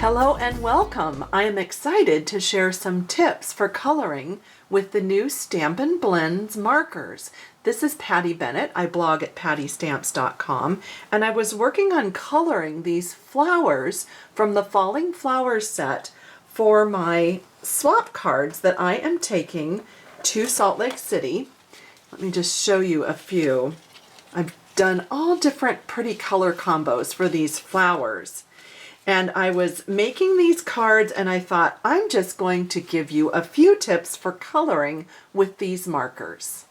Hello and welcome! I am excited to share some tips for coloring with the new Stampin Blends markers. This is Patty Bennett. I blog at pattystamps.com, and I was working on coloring these flowers from the Falling Flowers set for my swap cards that I am taking to Salt Lake City. Let me just show you a few. I've done all different pretty color combos for these flowers. And I was making these cards and I thought, I'm just going to give you a few tips for coloring with these markers.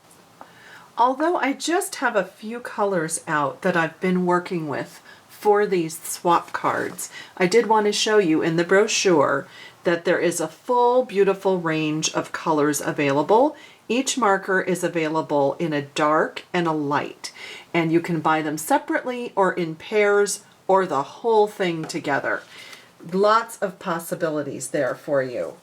Although I just have a few colors out that I've been working with for these swap cards, I did want to show you in the brochure that there is a full, beautiful range of colors available. Each marker is available in a dark and a light, and you can buy them separately or in pairs or the whole thing together. Lots of possibilities there for you.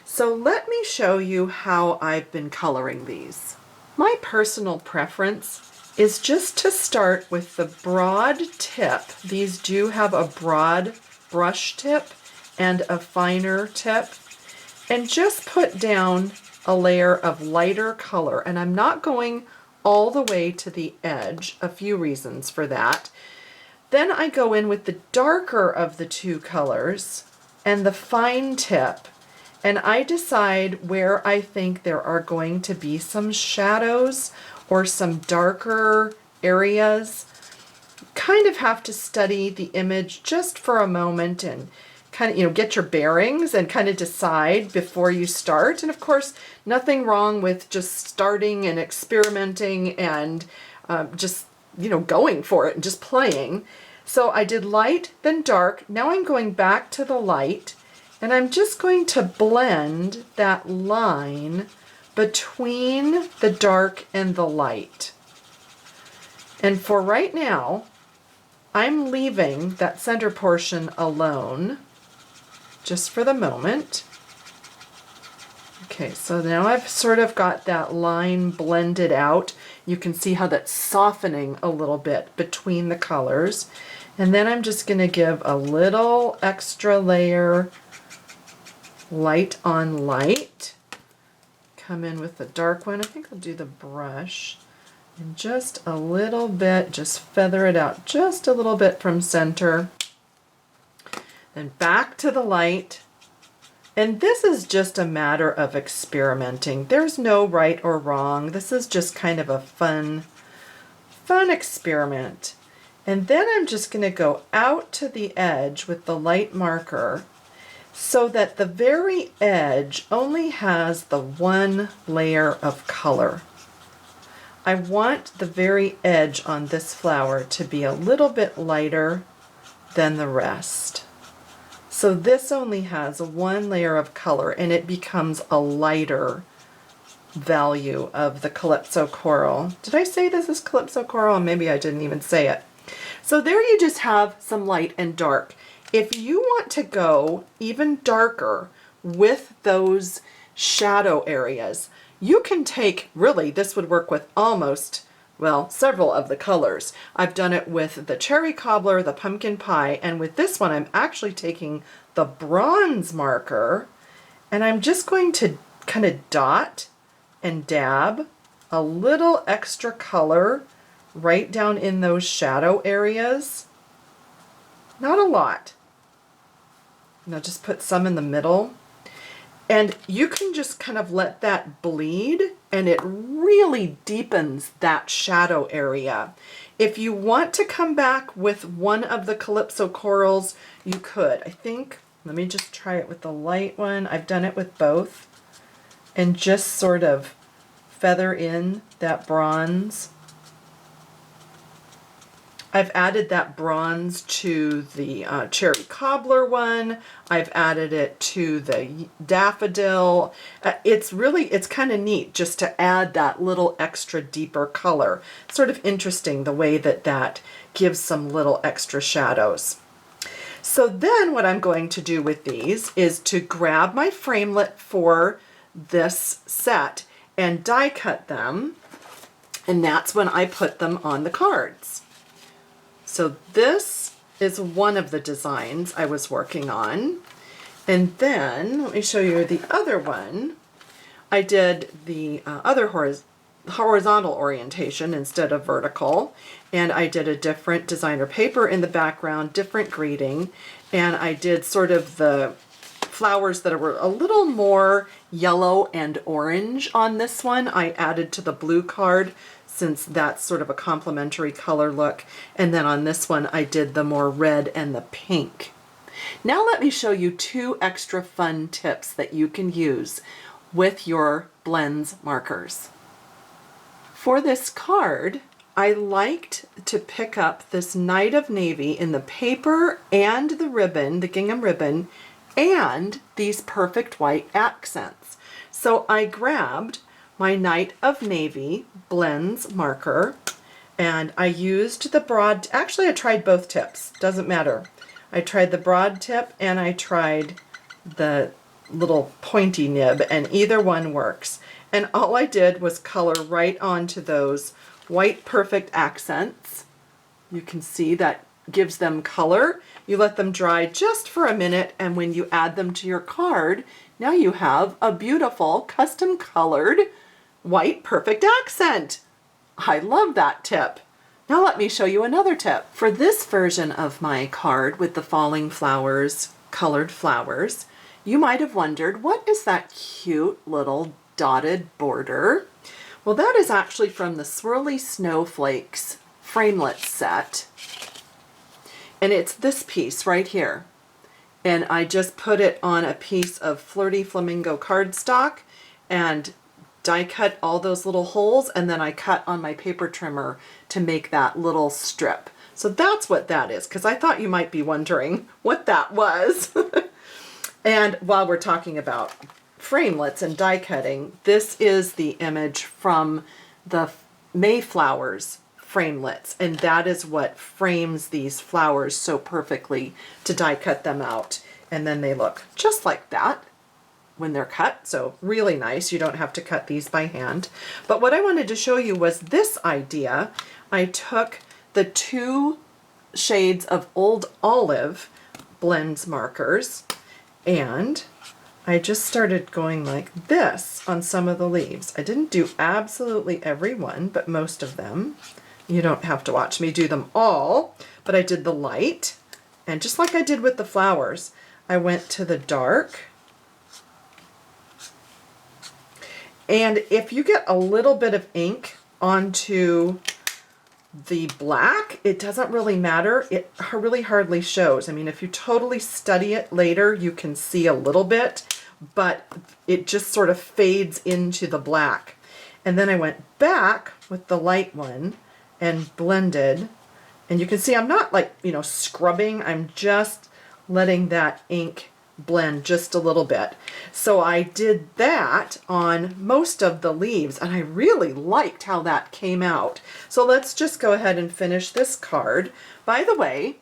So let me show you how I've been coloring these. My personal preference is just to start with the broad tip. These do have a broad brush tip and a finer tip, and just put down a layer of lighter color. And I'm not going all the way to the edge, a few reasons for that. Then I go in with the darker of the two colors and the fine tip, and I decide where I think there are going to be some shadows or some darker areas. Kind of have to study the image just for a moment and kind of, get your bearings and kind of decide before you start. And of course, nothing wrong with just starting and experimenting and just going for it and just playing. So I did light, then dark. Now I'm going back to the light, and I'm just going to blend that line between the dark and the light. And for right now, I'm leaving that center portion alone, just for the moment. Okay, so now I've sort of got that line blended out. You can see how that's softening a little bit between the colors. And then I'm just going to give a little extra layer, light on light. Come in with the dark one. I think I'll do the brush. And just a little bit, just feather it out just a little bit from center. Then back to the light. And this is just a matter of experimenting. There's no right or wrong. This is just kind of a fun experiment. And then I'm just going to go out to the edge with the light marker so that the very edge only has the one layer of color. I want the very edge on this flower to be a little bit lighter than the rest. So this only has one layer of color, and it becomes a lighter value of the Calypso Coral. Did I say this is Calypso Coral? Maybe I didn't even say it. So there you just have some light and dark. If you want to go even darker with those shadow areas, you can take, really, this would work with almost, well, several of the colors. I've done it with the Cherry Cobbler, the Pumpkin Pie, and with this one I'm actually taking the bronze marker, and I'm just going to kind of dot and dab a little extra color right down in those shadow areas. Not a lot. Now just put some in the middle. And you can just kind of let that bleed, and it really deepens that shadow area. If you want to come back with one of the Calypso Corals, you could. I think, let me just try it with the light one. I've done it with both. And just sort of feather in that bronze. I've added that bronze to the Cherry Cobbler one. I've added it to the Daffodil. It's kind of neat just to add that little extra deeper color. Sort of interesting the way that that gives some little extra shadows. So then what I'm going to do with these is to grab my framelit for this set and die cut them. And that's when I put them on the cards. So this is one of the designs I was working on. And then, let me show you the other one. I did the other horizontal orientation instead of vertical, and I did a different designer paper in the background, different greeting, and I did sort of the flowers that were a little more yellow and orange on this one. I added to the blue card since that's sort of a complementary color look, and then on this one I did the more red and the pink. Now let me show you 2 extra fun tips that you can use with your Blends markers. For this card, I liked to pick up this Night of Navy in the paper and the ribbon, the gingham ribbon, and these perfect white accents. So I grabbed my Night of Navy Blends marker, and I used the broad, actually I tried both tips, doesn't matter. I tried the broad tip and I tried the little pointy nib, and either one works. And all I did was color right onto those white perfect accents. You can see that gives them color. You let them dry just for a minute, and when you add them to your card, now you have a beautiful custom colored white perfect accent. I love that tip. Now let me show you another tip. For this version of my card with the falling flowers, colored flowers, you might have wondered, what is that cute little dotted border? Well, that is actually from the Swirly Snowflakes framelit set. And it's this piece right here. And I just put it on a piece of Flirty Flamingo cardstock and die cut all those little holes, and then I cut on my paper trimmer to make that little strip. So that's what that is, because I thought you might be wondering what that was. And while we're talking about framelits and die cutting, this is the image from the Mayflowers framelits, and that is what frames these flowers so perfectly to die cut them out. And then they look just like that when they're cut, so really nice. You don't have to cut these by hand. But what I wanted to show you was this idea. I took the 2 shades of Old Olive Blends markers, and I just started going like this on some of the leaves. I didn't do absolutely every one, but most of them. You don't have to watch me do them all, but I did the light, and just like I did with the flowers, I went to the dark. And if you get a little bit of ink onto the black, it doesn't really matter. It really hardly shows. I mean, if you totally study it later, you can see a little bit, but it just sort of fades into the black. And then I went back with the light one and blended. And you can see I'm not like, you know, scrubbing. I'm just letting that ink blend just a little bit. So I did that on most of the leaves, and I really liked how that came out. So let's just go ahead and finish this card. By the way,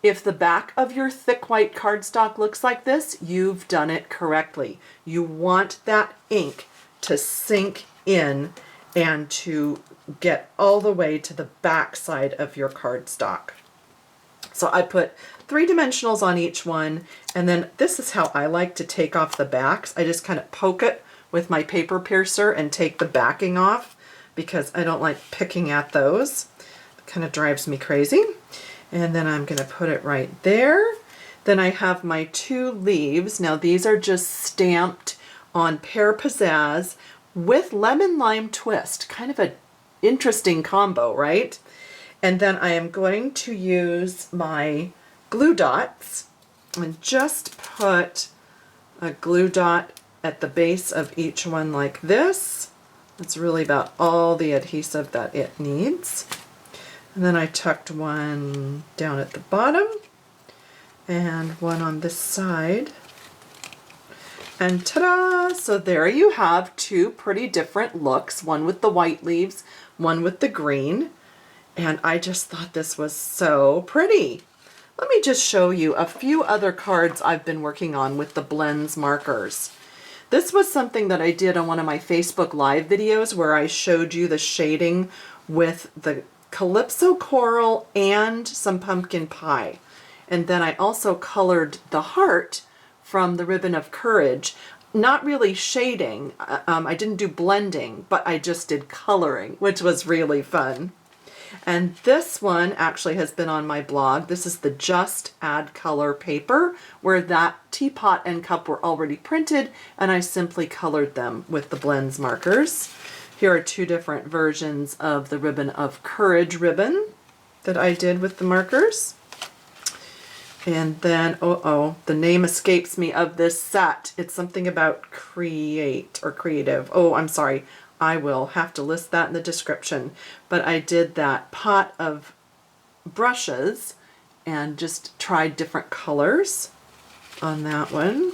if the back of your thick white cardstock looks like this, you've done it correctly. You want that ink to sink in and to get all the way to the back side of your cardstock. So I put 3 dimensionals on each one, and then this is how I like to take off the backs. I just kind of poke it with my paper piercer and take the backing off because I don't like picking at those. It kind of drives me crazy. And then I'm going to put it right there. Then I have my 2 leaves. Now these are just stamped on Pear Pizzazz with Lemon Lime Twist. Kind of an interesting combo, right? And then I am going to use my glue dots and just put a glue dot at the base of each one like this. That's really about all the adhesive that it needs. And then I tucked one down at the bottom and one on this side. And ta-da! So there you have 2 pretty different looks, one with the white leaves, one with the green. And I just thought this was so pretty. Let me just show you a few other cards I've been working on with the Blends markers. This was something that I did on one of my Facebook Live videos where I showed you the shading with the Calypso Coral and some pumpkin pie. And then I also colored the heart from the Ribbon of Courage. Not really shading, I didn't do blending, but I just did coloring, which was really fun. And this one actually has been on my blog. This is the Just Add Color paper, where that teapot and cup were already printed, and I simply colored them with the Blends markers. Here are two different versions of the Ribbon of Courage ribbon that I did with the markers. And then, the name escapes me of this set. It's something about create or creative. Oh, I'm sorry. I will have to list that in the description. But I did that pot of brushes and just tried different colors on that one.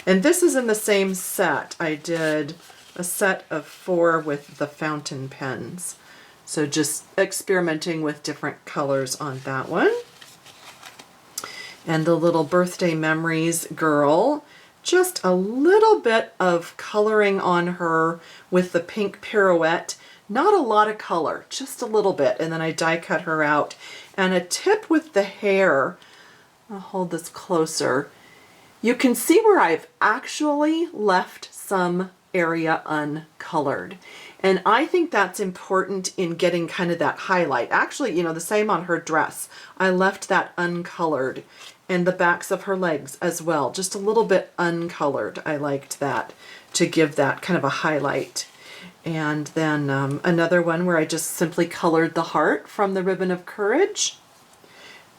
And this is in the same set. I did a set of 4 with the fountain pens. So just experimenting with different colors on that one. And the little birthday memories girl, just a little bit of coloring on her with the pink pirouette. Not a lot of color, just a little bit. And then I die cut her out. And a tip with the hair, I'll hold this closer. You can see where I've actually left some area uncolored. And I think that's important in getting kind of that highlight. Actually, the same on her dress. I left that uncolored. And the backs of her legs as well, just a little bit uncolored. I liked that to give that kind of a highlight. And then another one where I just simply colored the heart from the Ribbon of Courage.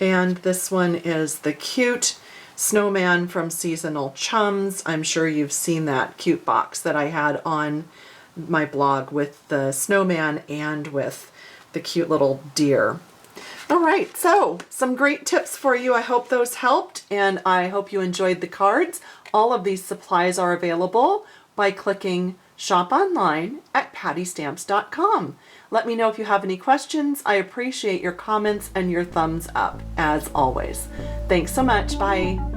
And this one is the cute snowman from Seasonal Chums. I'm sure you've seen that cute box that I had on my blog with the snowman and with the cute little deer. All right, so some great tips for you. I hope those helped, and I hope you enjoyed the cards. All of these supplies are available by clicking Shop Online at pattystamps.com. Let me know if you have any questions. I appreciate your comments and your thumbs up, as always. Thanks so much. Bye.